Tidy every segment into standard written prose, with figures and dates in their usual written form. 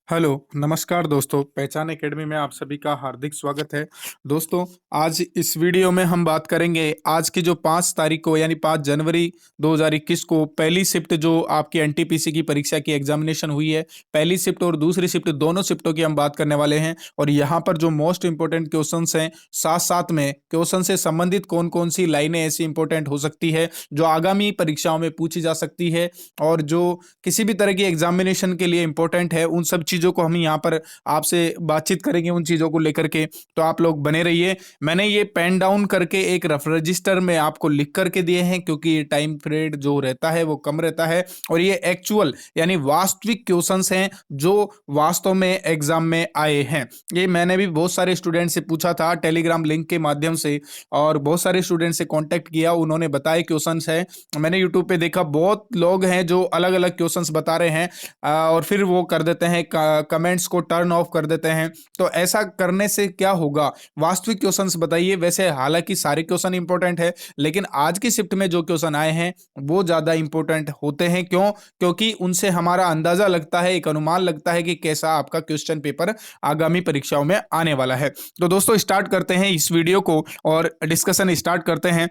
Hello, नमस्कार दोस्तों, पहचान एकेडमी में आप सभी का हार्दिक स्वागत है। दोस्तों, आज इस वीडियो में हम बात करेंगे आज की जो 5 तारीख को यानी 5 जनवरी 2021 को पहली शिफ्ट जो आपकी एनटीपीसी की परीक्षा की एग्जामिनेशन हुई है, पहली शिफ्ट और दूसरी शिफ्ट दोनों शिफ्टों की हम बात करने वाले हैं। और यहाँ पर जो मोस्ट इंपॉर्टेंट क्वेश्चंस हैं, साथ-साथ में क्वेश्चन से संबंधित कौन-कौन सी लाइनें ऐसी इंपॉर्टेंट हो सकती है, जो आगामी परीक्षाओं में पूछी जा सकती है और जो किसी भी तरह की एग्जामिनेशन के लिए इंपॉर्टेंट है, उन सब चीज़ों को हम यहाँ पर आपसे बातचीत करेंगे उन चीज़ों को लेकर के। तो आप लोग बने रहिए। मैंने ये पेन डाउन करके एक रफ रजिस्टर में आपको लिख करके दिए हैं, क्योंकि ये टाइम पीरियड जो रहता है वो कम रहता है और ये एक्चुअल यानी वास्तविक क्वेश्चंस हैं जो वास्तव में एग्जाम में आए हैं। ये मैंने भी बहुत सारे स्टूडेंट से पूछा था टेलीग्राम लिंक के माध्यम से, और बहुत सारे स्टूडेंट से कांटेक्ट किया, उन्होंने बताए क्वेश्चंस है। मैंने यूट्यूब पे देखा बहुत लोग हैं जो अलग अलग क्वेश्चंस बता रहे हैं, और फिर वो कर देते हैं कमेंट्स को टर्न ऑफ कर देते हैं। तो ऐसा करने से क्या होगा, वास्तविक क्वेश्चंस बताइए। वैसे हालांकि सारे क्वेश्चन इंपॉर्टेंट है, लेकिन आज की शिफ्ट में जो क्वेश्चन आए हैं वो ज्यादा इंपॉर्टेंट होते हैं। क्यों? क्योंकि उनसे हमारा अंदाजा लगता है, एक अनुमान लगता है कि कैसा आपका क्वेश्चन पेपर आगामी परीक्षाओं में आने वाला है। तो दोस्तों, स्टार्ट करते हैं इस वीडियो को और डिस्कशन स्टार्ट करते हैं।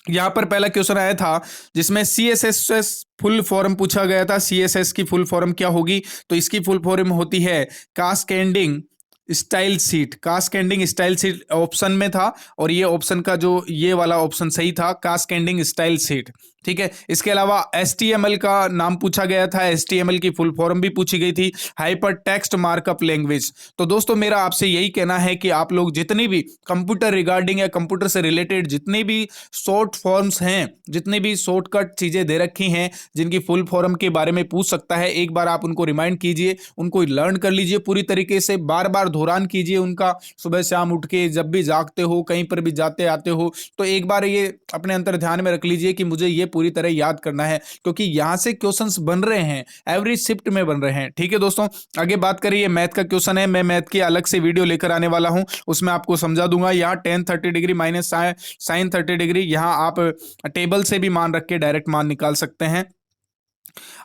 यहाँ पर पहला क्वेश्चन आया था जिसमें सीएसएस फुल फॉर्म पूछा गया था। सीएसएस की फुल फॉर्म क्या होगी? तो इसकी फुल फॉर्म होती है cascading style seat. Cascading style seat option में था, और ये ऑप्शन का जो ये वाला ऑप्शन सही था, कास्केडिंग स्टाइल सीट। ठीक है। इसके अलावा एचटीएमएल का नाम पूछा गया था, एचटीएमएल की फुल फॉर्म भी पूछी गई थी, हाइपर टेक्स्ट मार्कअप लैंग्वेज। तो दोस्तों, मेरा आपसे यही कहना है कि आप लोग जितनी भी कंप्यूटर रिगार्डिंग या कंप्यूटर से रिलेटेड जितनी भी शॉर्ट फॉर्म्स हैं, जितनी भी शॉर्टकट चीजें दे रखी हैं जिनकी फुल फॉर्म के बारे में पूछ सकता है, एक बार आप उनको रिमाइंड कीजिए, उनको लर्न कर लीजिए पूरी तरीके से, बार बार दोहरान कीजिए उनका। सुबह शाम उठ के जब भी जागते हो, कहीं पर भी जाते आते हो, तो एक बार ये अपने अंतर ध्यान में रख लीजिए कि मुझे ये पूरी तरह याद करना है, क्योंकि यहां से क्वेश्चंस बन रहे हैं, एवरी शिफ्ट में बन रहे हैं। ठीक है दोस्तों, आगे बात करिए। मैथ का क्वेश्चन है, मैं मैथ की अलग से वीडियो लेकर आने वाला हूं, उसमें आपको समझा दूंगा। यहाँ ten 30 degree minus sine 30 degree, यहाँ आप टेबल से भी मान रख के डायरेक्ट मान निकाल सकते हैं।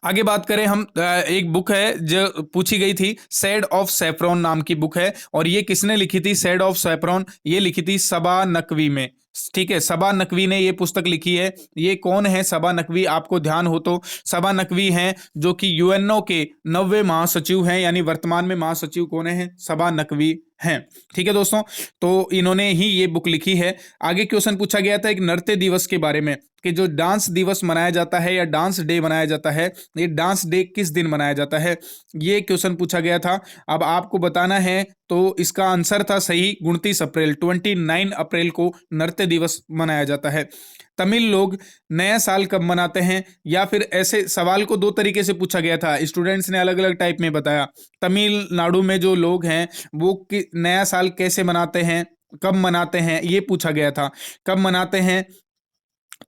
आगे बात करें हम, एक बुक है जो पूछी गई थी, सेड ऑफ सैफरॉन नाम की बुक है, और ये किसने लिखी थी? सेड ऑफ सैफरॉन ये लिखी थी सबा नकवी में। ठीक है, सबा नकवी ने ये पुस्तक लिखी है। ये कौन है सबा नकवी? आपको ध्यान हो तो सबा नकवी हैं जो कि यूएनओ के 90वें महासचिव हैं, यानी वर्तमान में महासचिव कौन है? सबा नकवी हैं। ठीक है दोस्तों, तो इन्होंने ही ये बुक लिखी है। आगे क्वेश्चन पूछा गया था एक नृत्य दिवस के बारे में, कि जो डांस दिवस मनाया जाता है या डांस डे मनाया जाता है, ये डांस डे किस दिन मनाया जाता है? ये क्वेश्चन पूछा गया था। अब आपको बताना है, तो इसका आंसर था सही 29 अप्रैल, 29 अप्रैल को नृत्य दिवस मनाया जाता है। तमिल लोग नया साल कब मनाते हैं? या फिर ऐसे सवाल को दो तरीके से पूछा गया था, स्टूडेंट्स ने अलग अलग टाइप में बताया। तमिलनाडु में जो लोग हैं वो नया साल कैसे मनाते हैं, कब मनाते हैं, ये पूछा गया था। कब मनाते हैं?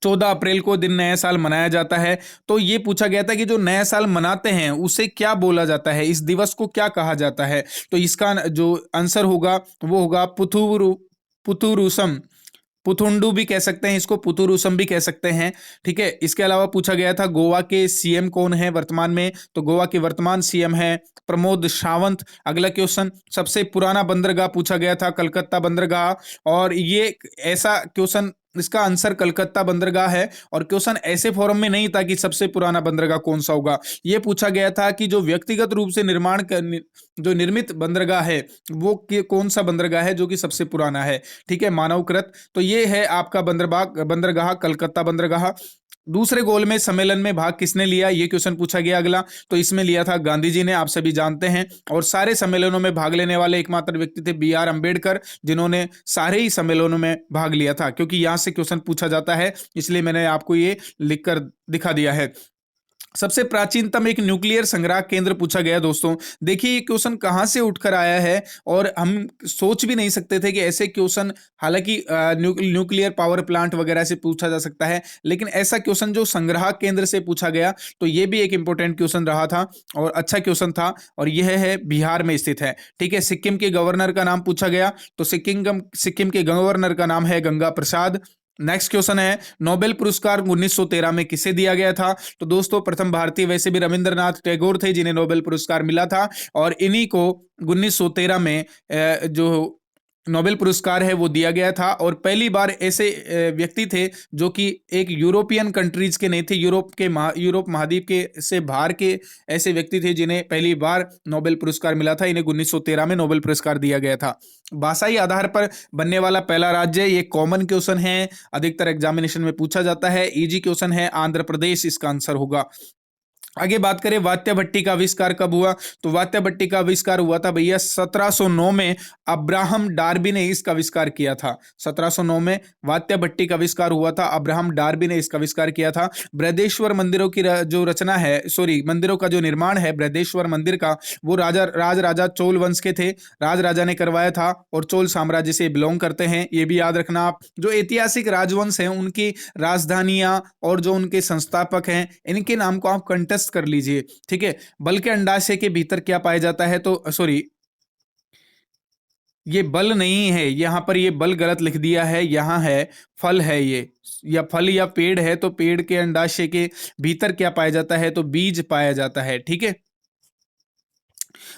14 अप्रैल को दिन नया साल मनाया जाता है। तो ये पूछा गया था कि जो नया साल मनाते हैं उसे क्या बोला जाता है, इस दिवस को क्या कहा जाता है? तो इसका जो आंसर होगा वो होगा पुथुरुसम। पुथुंडू भी कह सकते हैं इसको, पुथुरुसम भी कह सकते हैं। ठीक है। इसके अलावा पूछा गया था गोवा के सीएम कौन है वर्तमान में? तो गोवा के वर्तमान सीएम है प्रमोद सावंत। अगला क्वेश्चन, सबसे पुराना बंदरगाह पूछा गया था, कलकत्ता बंदरगाह। और ये ऐसा क्वेश्चन, इसका आंसर कलकत्ता बंदरगाह है, और क्वेश्चन ऐसे फॉर्म में नहीं था कि सबसे पुराना बंदरगाह कौन सा होगा। यह पूछा गया था कि जो व्यक्तिगत रूप से जो निर्मित बंदरगाह है वो कौन सा बंदरगाह है जो कि सबसे पुराना है। ठीक है, मानवकृत। तो ये है आपका बंदरगाह कलकत्ता बंदरगाह। दूसरे गोल में सम्मेलन में भाग किसने लिया? ये क्वेश्चन पूछा गया अगला। तो इसमें लिया था गांधी जी ने, आप सभी जानते हैं। और सारे सम्मेलनों में भाग लेने वाले एकमात्र व्यक्ति थे बी आर अम्बेडकर, जिन्होंने सारे ही सम्मेलनों में भाग लिया था। क्योंकि यहां से क्वेश्चन पूछा जाता है, इसलिए मैंने आपको ये लिखकर दिखा दिया है। सबसे प्राचीनतम एक न्यूक्लियर संग्रह केंद्र पूछा गया दोस्तों। देखिए ये क्वेश्चन कहां से उठकर आया है, और हम सोच भी नहीं सकते थे कि ऐसे क्वेश्चन, हालांकि न्यूक्लियर पावर प्लांट वगैरह से पूछा जा सकता है, लेकिन ऐसा क्वेश्चन जो संग्रह केंद्र से पूछा गया, तो ये भी एक इंपॉर्टेंट क्वेश्चन रहा था और अच्छा क्वेश्चन था। और यह है बिहार में स्थित है। ठीक है। सिक्किम के गवर्नर का नाम पूछा गया, तो सिक्किम के गवर्नर का नाम है गंगा प्रसाद। नेक्स्ट क्वेश्चन है, नोबेल पुरस्कार 1913 में किसे दिया गया था? तो दोस्तों प्रथम भारतीय वैसे भी रविंद्रनाथ टैगोर थे जिन्हें नोबेल पुरस्कार मिला था, और इन्हीं को 1913 में जो नोबेल पुरस्कार है वो दिया गया था। और पहली बार ऐसे व्यक्ति थे जो कि एक यूरोपियन कंट्रीज के नहीं थे, यूरोप महाद्वीप के से बाहर के ऐसे व्यक्ति थे जिन्हें पहली बार नोबेल पुरस्कार मिला था। इन्हें 1913 में नोबेल पुरस्कार दिया गया था। भाषाई आधार पर बनने वाला पहला राज्य, ये कॉमन क्वेश्चन है, अधिकतर एग्जामिनेशन में पूछा जाता है, इजी क्वेश्चन है, आंध्र प्रदेश इसका आंसर होगा। आगे बात करें वात्या भट्टी का आविष्कार कब हुआ? तो वात्या भट्टी का आविष्कार हुआ था भैया 1709 में, अब्राहम डार्बी ने इसका आविष्कार किया था। 1709 में वात्या भट्टी का आविष्कार हुआ था, अब्राहम डार्बी ने इसका आविष्कार किया था। बृहदेश्वर मंदिरों की जो रचना है, सॉरी मंदिरों का जो निर्माण है बृहदेश्वर मंदिर का, वो राजा चोल वंश के थे, राजा ने करवाया था और चोल साम्राज्य से बिलोंग करते हैं, ये भी याद रखना आप। जो ऐतिहासिक राजवंश हैं उनकी राजधानियां और जो उनके संस्थापक हैं इनके नाम को आप कंटेस्ट कर लीजिए, ठीक है। बल के अंडाशय के भीतर क्या पाया जाता है? तो सॉरी, ये बल नहीं है, यहां पर ये बल गलत लिख दिया है, यहां है फल है ये, या फल या पेड़ है, तो पेड़ के अंडाशय के भीतर क्या पाया जाता है? तो बीज पाया जाता है, ठीक है।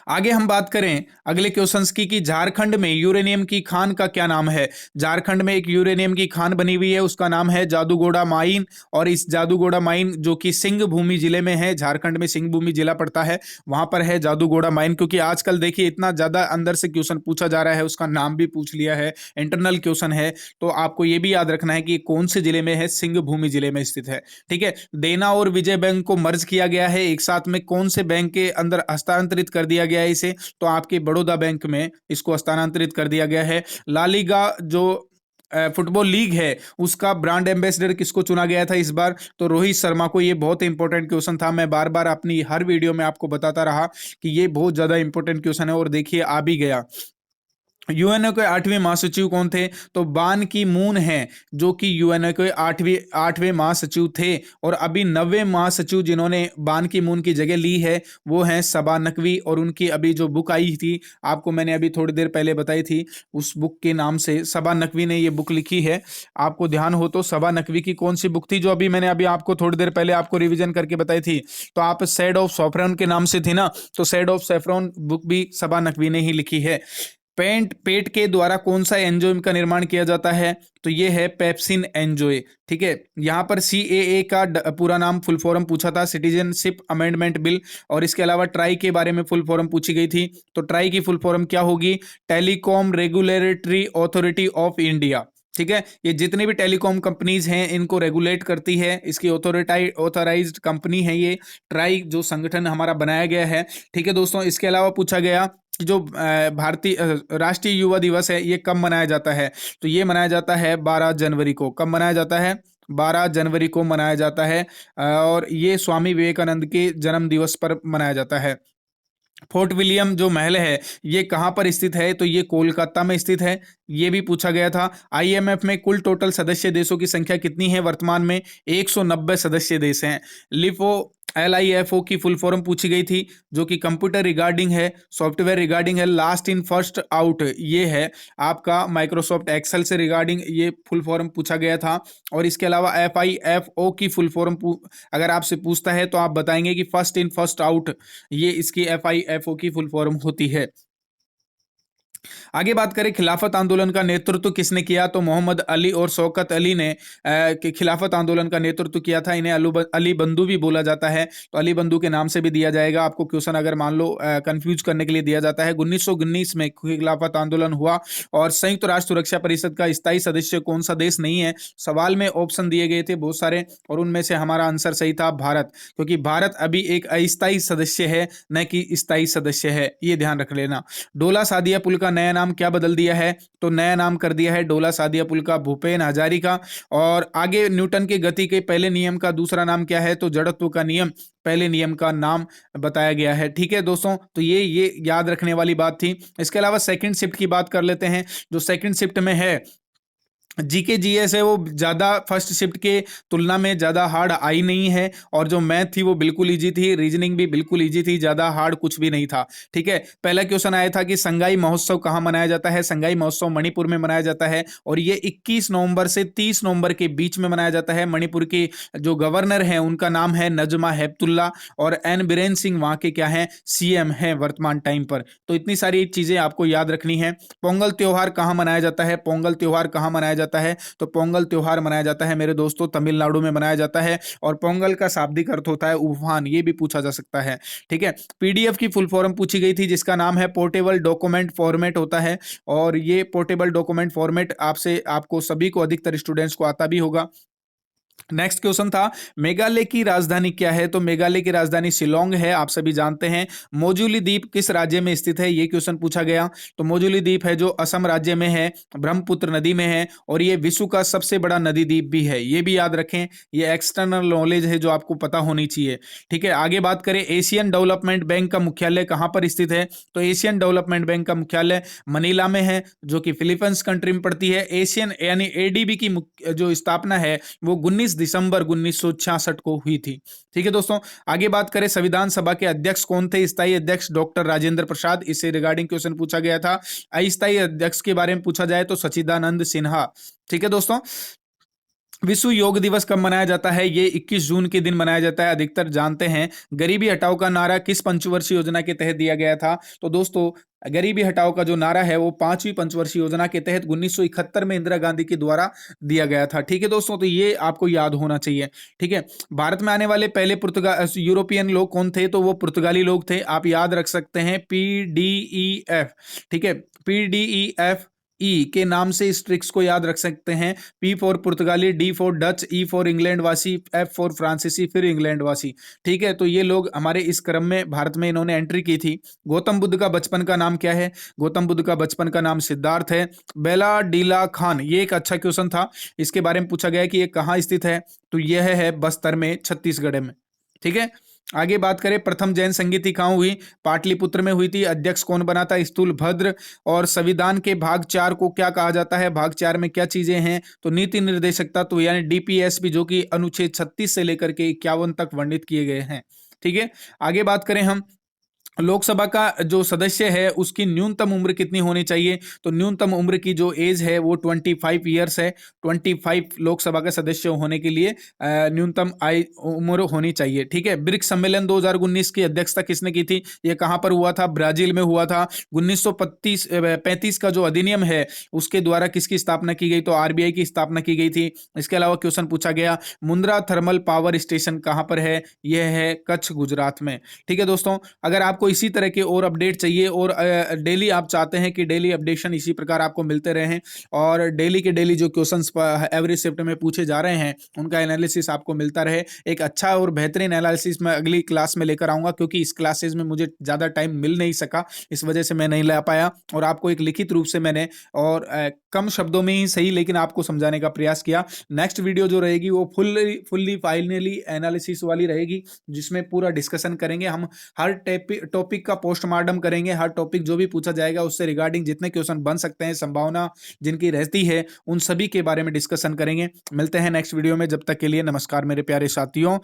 आगे हम बात करें अगले क्वेश्चंस की कि झारखंड में यूरेनियम की खान का क्या नाम है? झारखंड में एक यूरेनियम की खान बनी हुई है, उसका नाम है जादूगोड़ा माइन। और इस जादूगोड़ा माइन जो कि सिंह भूमि जिले में है, झारखंड में सिंह भूमि जिला पड़ता है, वहां पर है जादूगोड़ा माइन। क्योंकि आजकल देखिए इतना ज्यादा अंदर से क्वेश्चन पूछा जा रहा है, उसका नाम भी पूछ लिया है, इंटरनल क्वेश्चन है, तो आपको यह भी याद रखना है कि कौन से जिले में है, सिंह भूमि जिले में स्थित है, ठीक है। देना और विजय बैंक को मर्ज किया गया है एक साथ में, कौन से बैंक के अंदर हस्तांतरित कर दिया गया है इसे? तो आपके बड़ौदा बैंक में इसको हस्तांतरित कर दिया गया है। ला लीगा जो फुटबॉल लीग है उसका ब्रांड एम्बेसडर किसको चुना गया था इस बार? तो रोहित शर्मा को। ये बहुत इंपॉर्टेंट क्वेश्चन था, मैं बार बार अपनी हर वीडियो में आपको बताता रहा कि ये बहुत ज्यादा इंपॉर्टेंट क्वेश्चन है, और देखिए आ भी गया। यूएनओ के 8वें महासचिव कौन थे? तो बान की मून है जो कि यूएनओ के 8वें महासचिव थे, और अभी 9वें महासचिव जिन्होंने बान की मून की जगह ली है वो हैं सबा नकवी। और उनकी अभी जो बुक आई थी, आपको मैंने अभी थोड़ी देर पहले बताई थी, उस बुक के नाम से सबा नकवी ने ये बुक लिखी है। आपको ध्यान हो तो सबा नकवी की कौन सी बुक थी जो मैंने अभी आपको थोड़ी देर पहले आपको रिविजन करके बताई थी? तो आप सेड ऑफ सैफरन के नाम से थी ना, तो सेड ऑफ सैफरन बुक भी सबा नकवी ने ही लिखी है। पेट के द्वारा कौन सा एंजाइम का निर्माण किया जाता है? तो ये है पेप्सिन एंजाइम, ठीक है। यहां पर सीएए का पूरा नाम फुल फॉर्म पूछा था, सिटीजनशिप अमेंडमेंट बिल। और इसके अलावा ट्राई के बारे में फुल फॉर्म पूछी गई थी, तो ट्राई की फुल फॉर्म क्या होगी? Telecom regulatory authority of India, ठीक है। ये जितनी भी टेलीकॉम कंपनीज हैं इनको रेगुलेट करती है, इसकी ऑथोराइज्ड कंपनी है ये ट्राई, जो संगठन हमारा बनाया गया है, ठीक है दोस्तों। इसके अलावा पूछा गया कि जो भारतीय राष्ट्रीय युवा दिवस है ये कब मनाया जाता है? तो ये मनाया जाता है 12 जनवरी को। कब मनाया जाता है? 12 जनवरी को मनाया जाता है, और ये स्वामी विवेकानंद के जन्म दिवस पर मनाया जाता है। फोर्ट विलियम जो महल है ये कहाँ पर स्थित है? तो ये कोलकाता में स्थित है, ये भी पूछा गया था। आईएमएफ में कुल टोटल सदस्य देशों की संख्या कितनी है वर्तमान में? 190 सदस्य देश हैं। लिफो LIFO की फुल फॉर्म पूछी गई थी, जो कि कंप्यूटर रिगार्डिंग है, सॉफ्टवेयर रिगार्डिंग है, लास्ट इन फर्स्ट आउट ये है आपका माइक्रोसॉफ्ट एक्सेल से रिगार्डिंग ये फुल फॉर्म पूछा गया था। और इसके अलावा FIFO की फुल फॉर्म अगर आपसे पूछता है तो आप बताएंगे कि फर्स्ट इन फर्स्ट आउट, ये इसकी FIFO की फुल फॉर्म होती है। आगे बात करें खिलाफत आंदोलन का नेतृत्व किसने किया? तो मोहम्मद अली और शौकत अली ने खिलाफत आंदोलन का नेतृत्व किया था। इन्हें अली बंधु भी बोला जाता है, तो अली बंधु के नाम से भी दिया जाएगा आपको क्वेश्चन, अगर मान लो कंफ्यूज करने के लिए दिया जाता है। 1919 में खिलाफत आंदोलन हुआ। और संयुक्त राष्ट्र सुरक्षा परिषद का स्थायी सदस्य कौन सा देश नहीं है? सवाल में ऑप्शन दिए गए थे बहुत सारे, और उनमें से हमारा आंसर सही था भारत, क्योंकि भारत अभी एक अस्थायी सदस्य है, न कि स्थायी सदस्य है, ये ध्यान रख लेना। डोला सादिया पुल का नया नाम क्या बदल दिया है? तो नया नाम कर दिया है डोला सादिया पुल का भूपेन हजारिका। और आगे न्यूटन के गति के पहले नियम का दूसरा नाम क्या है? तो जड़त्व का नियम पहले नियम का नाम बताया गया है, ठीक है दोस्तों। तो ये याद रखने वाली बात थी। इसके अलावा सेकंड शिफ्ट की बात कर लेते हैं। जो सेकंड शिफ्ट में है जीके जीएस है वो ज़्यादा फर्स्ट शिफ्ट के तुलना में ज़्यादा हार्ड आई नहीं है, और जो मैथ थी वो बिल्कुल इजी थी, रीजनिंग भी बिल्कुल इजी थी, ज़्यादा हार्ड कुछ भी नहीं था। ठीक है, पहला क्वेश्चन आया था कि संगाई महोत्सव कहाँ मनाया जाता है। संगाई महोत्सव मणिपुर में मनाया जाता है, और ये 21 नवंबर से 30 नवंबर के बीच में मनाया जाता है। मणिपुर की जो गवर्नर है उनका नाम है नजमा हेपतुल्ला, और एन बीरेन सिंह वहाँ के क्या है, सीएम है वर्तमान टाइम पर। तो इतनी सारी चीज़ें आपको याद रखनी है। पोंगल त्योहार कहाँ मनाया जाता है। पोंगल त्योहार कहाँ मनाया जाता है, तो पोंगल त्योहार मनाया जाता है मेरे दोस्तों तमिलनाडु में मनाया जाता है, और पोंगल का शाब्दिक अर्थ होता है उफान, ये भी पूछा जा सकता है। ठीक है, पीडीएफ की फुल फॉर्म पूछी गई थी जिसका नाम है पोर्टेबल डॉक्यूमेंट फॉर्मेट होता है, और ये पोर्टेबल डॉक्यूमेंट फॉर्मेट आपसे आपको सभी को अधिकतर स्टूडेंट्स को आता भी होगा। नेक्स्ट क्वेश्चन था मेघालय की राजधानी क्या है, तो मेघालय की राजधानी शिलोंग है, आप सभी जानते हैं। मोजुली द्वीप किस राज्य में स्थित है, ये क्वेश्चन पूछा गया। तो मोजुली द्वीप है जो असम राज्य में है, ब्रह्मपुत्र नदी में है, और ये विश्व का सबसे बड़ा नदी द्वीप भी है, ये भी याद रखें। ये एक्सटर्नल नॉलेज है जो आपको पता होनी चाहिए। ठीक है, आगे बात करें एशियन डेवलपमेंट बैंक का मुख्यालय कहाँ पर स्थित है, तो एशियन डेवलपमेंट बैंक का मुख्यालय मनीला में है, जो कि फिलीपींस कंट्री में पड़ती है। एशियन यानी एडीबी की जो स्थापना है वो 19 दिसंबर 1966 को हुई थी। ठीक है दोस्तों, आगे बात करें संविधान सभा के अध्यक्ष कौन थे। स्थायी अध्यक्ष डॉक्टर राजेंद्र प्रसाद, इससे रिगार्डिंग क्वेश्चन पूछा गया था। अस्थायी अध्यक्ष के बारे में पूछा जाए तो सच्चिदानंद सिन्हा। ठीक है दोस्तों, विश्व योग दिवस कब मनाया जाता है, ये 21 जून के दिन मनाया जाता है। अधिकतर जानते हैं गरीबी हटाओ का नारा किस पंचवर्षीय योजना के तहत दिया गया था, तो दोस्तों गरीबी हटाओ का जो नारा है वो 5वीं पंचवर्षीय योजना के तहत 1971 में इंदिरा गांधी के द्वारा दिया गया था। ठीक है दोस्तों, तो ये आपको याद होना चाहिए। ठीक है, भारत में आने वाले पहले पुर्तगाल यूरोपियन लोग कौन थे, तो वो पुर्तगाली लोग थे, आप याद रख सकते हैं PDEF। ठीक है, PDEF ई के नाम से इस ट्रिक्स को याद रख सकते हैं। पी फॉर पुर्तगाली, D for Dutch, E for England वासी, एफ फॉर फ्रांसीसी, फिर इंग्लैंड वासी। ठीक है, तो ये लोग हमारे इस क्रम में भारत में इन्होंने एंट्री की थी। गौतम बुद्ध का बचपन का नाम क्या है, गौतम बुद्ध का बचपन का नाम सिद्धार्थ है। बेला डीला खान, ये एक अच्छा क्वेश्चन था, इसके बारे में पूछा गया है कि ये कहाँ स्थित है, तो यह है बस्तर में, छत्तीसगढ़ में। ठीक है, आगे बात करें प्रथम जैन संगीति कहाँ हुई, पाटलिपुत्र में हुई थी। अध्यक्ष कौन बना था, स्थूलभद्र। और संविधान के भाग 4 को क्या कहा जाता है, भाग 4 में क्या चीजें हैं, तो नीति निर्देशक तत्व यानी डीपीएसपी, जो कि अनुच्छेद 36 से लेकर के 51 तक वर्णित किए गए हैं। ठीक है, आगे बात करें हम लोकसभा का जो सदस्य है उसकी न्यूनतम उम्र कितनी होनी चाहिए, तो न्यूनतम उम्र की जो एज है वो 25 ईयर्स है। 25 लोकसभा का सदस्य होने के लिए न्यूनतम आयु उम्र होनी चाहिए। ठीक है, ब्रिक्स सम्मेलन 2019 की अध्यक्षता किसने की थी, ये कहां पर हुआ था, ब्राजील में हुआ था। 1935 का जो अधिनियम है उसके द्वारा किसकी स्थापना की गई, तो आरबीआई की स्थापना की गई थी। इसके अलावा क्वेश्चन पूछा गया मुंद्रा थर्मल पावर स्टेशन कहां पर है, यह है कच्छ गुजरात में। ठीक है दोस्तों, अगर आपको इसी तरह के और अपडेट चाहिए और डेली आप चाहते हैं कि डेली अपडेशन इसी प्रकार आपको मिलते रहें, और डेली के डेली जो क्वेश्चंस एवरी शिफ्ट में पूछे जा रहे हैं उनका एनालिसिस आपको मिलता रहे, एक अच्छा और बेहतरीन एनालिसिस मैं अगली क्लास में लेकर आऊंगा, क्योंकि इस क्लासेज में मुझे ज़्यादा टाइम मिल नहीं सका, इस वजह से मैं नहीं ला पाया, और आपको एक लिखित रूप से मैंने और कम शब्दों में ही सही लेकिन आपको समझाने का प्रयास किया। नेक्स्ट वीडियो जो रहेगी वो फुल्ली फाइनली एनालिसिस वाली रहेगी, जिसमें पूरा डिस्कशन करेंगे हम, हर टॉपिक का पोस्टमार्टम करेंगे, हर टॉपिक जो भी पूछा जाएगा उससे रिगार्डिंग जितने क्वेश्चन बन सकते हैं, संभावना जिनकी रहती है उन सभी के बारे में डिस्कशन करेंगे। मिलते हैं नेक्स्ट वीडियो में, जब तक के लिए नमस्कार मेरे प्यारे साथियों।